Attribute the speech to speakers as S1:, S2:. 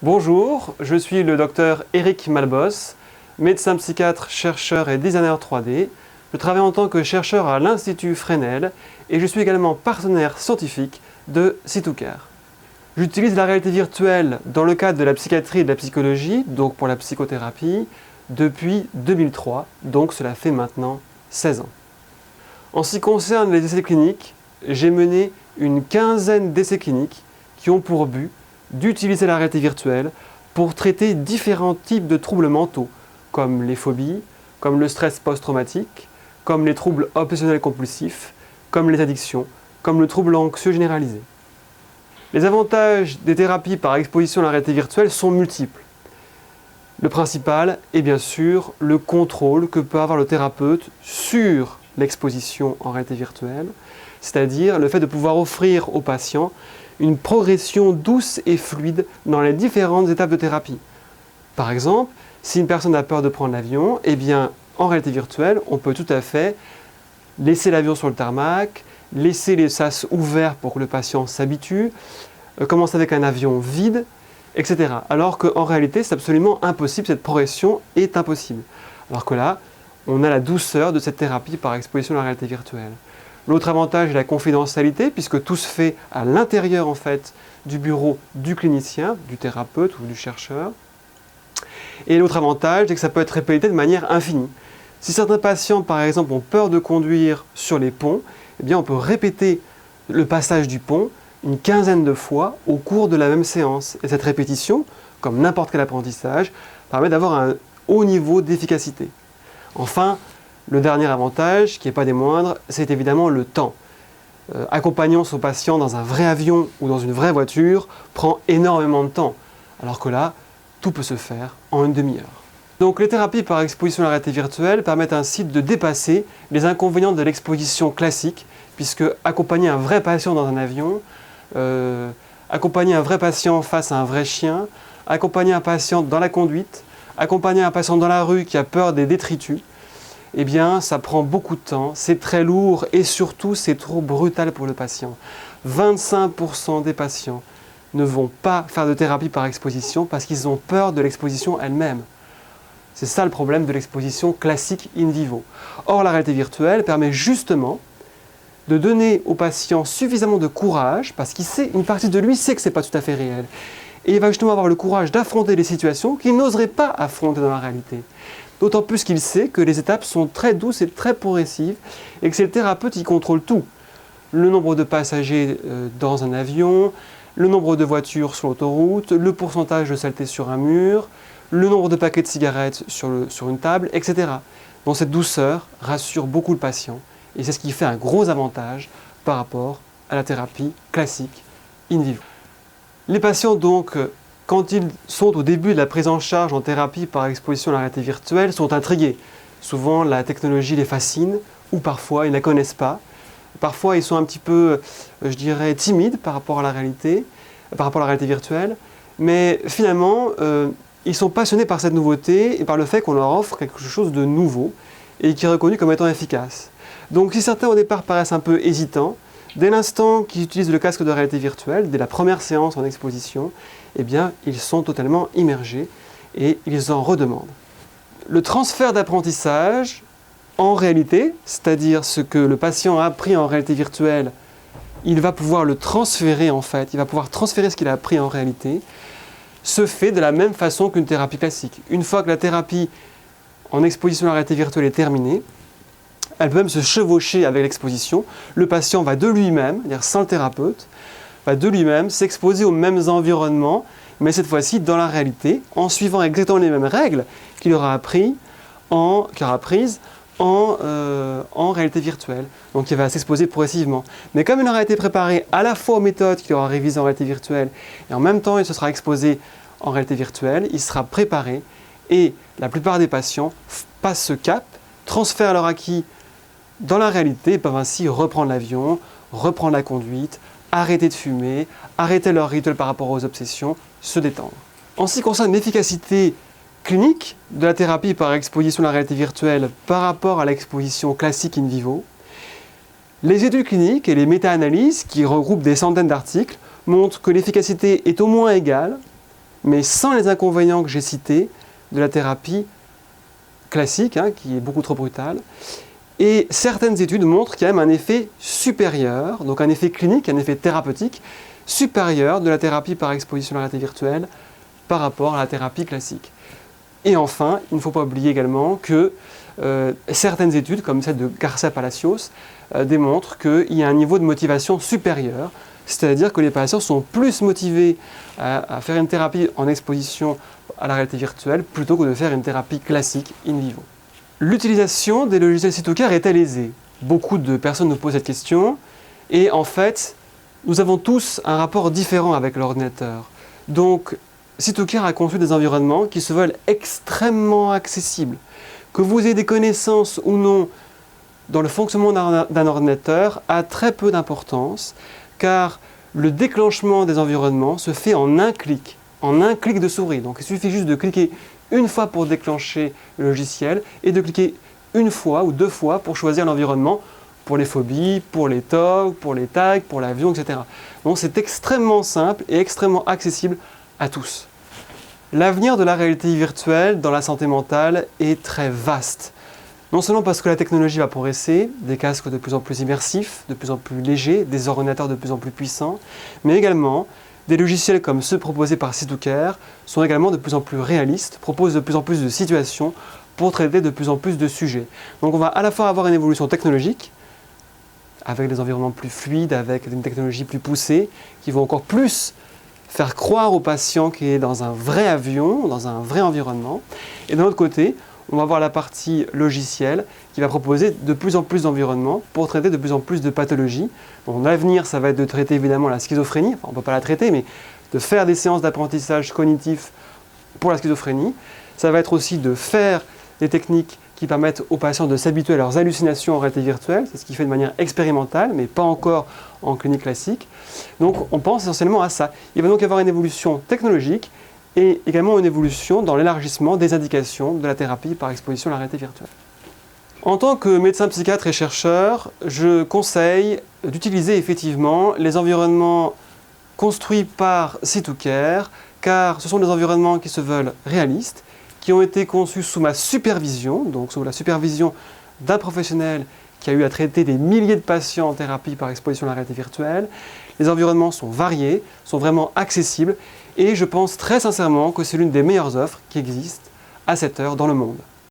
S1: Bonjour, je suis le docteur Éric Malbos, médecin psychiatre, chercheur et designer 3D. Je travaille en tant que chercheur à l'Institut Fresnel et je suis également partenaire scientifique de C2Care. J'utilise la réalité virtuelle dans le cadre de la psychiatrie et de la psychologie, donc pour la psychothérapie, depuis 2003, donc cela fait maintenant 16 ans. En ce qui concerne les essais cliniques, j'ai mené une quinzaine d'essais cliniques qui ont pour but d'utiliser la réalité virtuelle pour traiter différents types de troubles mentaux, comme les phobies, comme le stress post-traumatique, comme les troubles obsessionnels compulsifs, comme les addictions, comme le trouble anxieux généralisé. Les avantages des thérapies par exposition à la réalité virtuelle sont multiples. Le principal est bien sûr le contrôle que peut avoir le thérapeute sur l'exposition en réalité virtuelle, c'est-à-dire le fait de pouvoir offrir aux patients une progression douce et fluide dans les différentes étapes de thérapie. Par exemple, si une personne a peur de prendre l'avion, eh bien, en réalité virtuelle, on peut tout à fait laisser l'avion sur le tarmac, laisser les sas ouverts pour que le patient s'habitue, commencer avec un avion vide, etc. Alors qu'en réalité, c'est absolument impossible, cette progression est impossible. Alors que là, on a la douceur de cette thérapie par exposition à la réalité virtuelle. L'autre avantage est la confidentialité, puisque tout se fait à l'intérieur en fait du bureau du clinicien, du thérapeute ou du chercheur. Et l'autre avantage, c'est que ça peut être répété de manière infinie. Si certains patients, par exemple, ont peur de conduire sur les ponts, eh bien, on peut répéter le passage du pont une quinzaine de fois au cours de la même séance. Et cette répétition, comme n'importe quel apprentissage, permet d'avoir un haut niveau d'efficacité. Enfin, le dernier avantage, qui n'est pas des moindres, c'est évidemment le temps. Accompagnant son patient dans un vrai avion ou dans une vraie voiture prend énormément de temps, alors que là, tout peut se faire en une demi-heure. Donc les thérapies par exposition à la réalité virtuelle permettent ainsi de dépasser les inconvénients de l'exposition classique, puisque accompagner un vrai patient dans un avion, accompagner un vrai patient face à un vrai chien, accompagner un patient dans la conduite, accompagner un patient dans la rue qui a peur des détritus, eh bien, ça prend beaucoup de temps, c'est très lourd et surtout, c'est trop brutal pour le patient. 25% des patients ne vont pas faire de thérapie par exposition parce qu'ils ont peur de l'exposition elle-même. C'est ça le problème de l'exposition classique in vivo. Or, la réalité virtuelle permet justement de donner au patient suffisamment de courage, parce qu'il sait, une partie de lui sait que ce n'est pas tout à fait réel. Et il va justement avoir le courage d'affronter des situations qu'il n'oserait pas affronter dans la réalité. D'autant plus qu'il sait que les étapes sont très douces et très progressives et que c'est le thérapeute qui contrôle tout. Le nombre de passagers dans un avion, le nombre de voitures sur l'autoroute, le pourcentage de saleté sur un mur, le nombre de paquets de cigarettes sur une table, etc. Donc cette douceur rassure beaucoup le patient et c'est ce qui fait un gros avantage par rapport à la thérapie classique in vivo. Les patients donc, quand ils sont au début de la prise en charge en thérapie par exposition à la réalité virtuelle, sont intrigués. Souvent, la technologie les fascine, ou parfois, ils ne la connaissent pas. Parfois, ils sont un petit peu, je dirais, timides par rapport à la réalité virtuelle. Mais finalement, ils sont passionnés par cette nouveauté et par le fait qu'on leur offre quelque chose de nouveau et qui est reconnu comme étant efficace. Donc, si certains au départ paraissent un peu hésitants, dès l'instant qu'ils utilisent le casque de réalité virtuelle, dès la première séance en exposition, eh bien, ils sont totalement immergés et ils en redemandent. Le transfert d'apprentissage, en réalité, c'est-à-dire ce que le patient a appris en réalité virtuelle, il va pouvoir le transférer en fait, il va pouvoir transférer ce qu'il a appris en réalité, se fait de la même façon qu'une thérapie classique. Une fois que la thérapie en exposition à la réalité virtuelle est terminée, elle peut même se chevaucher avec l'exposition. Le patient va de lui-même, c'est-à-dire sans le thérapeute, va de lui-même s'exposer aux mêmes environnements, mais cette fois-ci dans la réalité, en suivant exactement les mêmes règles qu'il aura apprises en réalité virtuelle. Donc il va s'exposer progressivement. Mais comme il aura été préparé à la fois aux méthodes qu'il aura révisées en réalité virtuelle, et en même temps il se sera exposé en réalité virtuelle, il sera préparé, et la plupart des patients passent ce cap, transfèrent leur acquis dans la réalité, ils peuvent ainsi reprendre l'avion, reprendre la conduite, arrêter de fumer, arrêter leur rituel par rapport aux obsessions, se détendre. En ce qui concerne l'efficacité clinique de la thérapie par exposition à la réalité virtuelle par rapport à l'exposition classique in vivo, les études cliniques et les méta-analyses, qui regroupent des centaines d'articles, montrent que l'efficacité est au moins égale, mais sans les inconvénients que j'ai cités de la thérapie classique, qui est beaucoup trop brutale. Et certaines études montrent qu'il y a même un effet supérieur, donc un effet clinique, un effet thérapeutique, supérieur de la thérapie par exposition à la réalité virtuelle par rapport à la thérapie classique. Et enfin, il ne faut pas oublier également que certaines études, comme celle de Garcia Palacios, démontrent qu'il y a un niveau de motivation supérieur, c'est-à-dire que les patients sont plus motivés à faire une thérapie en exposition à la réalité virtuelle plutôt que de faire une thérapie classique in vivo. L'utilisation des logiciels Cytocare est-elle aisée? Beaucoup de personnes nous posent cette question, et en fait, nous avons tous un rapport différent avec l'ordinateur. Donc, Cytocare a conçu des environnements qui se veulent extrêmement accessibles. Que vous ayez des connaissances ou non dans le fonctionnement d'un ordinateur a très peu d'importance, car le déclenchement des environnements se fait en un clic de souris. Donc il suffit juste de cliquer une fois pour déclencher le logiciel et de cliquer une fois ou deux fois pour choisir l'environnement pour les phobies, pour les TOC, pour les tags, pour l'avion, etc. Donc c'est extrêmement simple et extrêmement accessible à tous. L'avenir de la réalité virtuelle dans la santé mentale est très vaste. Non seulement parce que la technologie va progresser, des casques de plus en plus immersifs, de plus en plus légers, des ordinateurs de plus en plus puissants, mais également des logiciels comme ceux proposés par Cytocare sont également de plus en plus réalistes, proposent de plus en plus de situations pour traiter de plus en plus de sujets. Donc on va à la fois avoir une évolution technologique, avec des environnements plus fluides, avec une technologie plus poussée, qui vont encore plus faire croire au patient qu'il est dans un vrai avion, dans un vrai environnement. Et d'un autre côté, on va voir la partie logicielle qui va proposer de plus en plus d'environnements pour traiter de plus en plus de pathologies. Donc l'avenir, ça va être de traiter évidemment la schizophrénie, enfin on ne peut pas la traiter, mais de faire des séances d'apprentissage cognitif pour la schizophrénie. Ça va être aussi de faire des techniques qui permettent aux patients de s'habituer à leurs hallucinations en réalité virtuelle. C'est ce qui fait de manière expérimentale, mais pas encore en clinique classique. Donc on pense essentiellement à ça. Il va donc y avoir une évolution technologique et également une évolution dans l'élargissement des indications de la thérapie par exposition à la réalité virtuelle. En tant que médecin psychiatre et chercheur, je conseille d'utiliser effectivement les environnements construits par Cytocare, car ce sont des environnements qui se veulent réalistes, qui ont été conçus sous ma supervision, donc sous la supervision d'un professionnel qui a eu à traiter des milliers de patients en thérapie par exposition à la réalité virtuelle. Les environnements sont variés, sont vraiment accessibles, et je pense très sincèrement que c'est l'une des meilleures offres qui existent à cette heure dans le monde.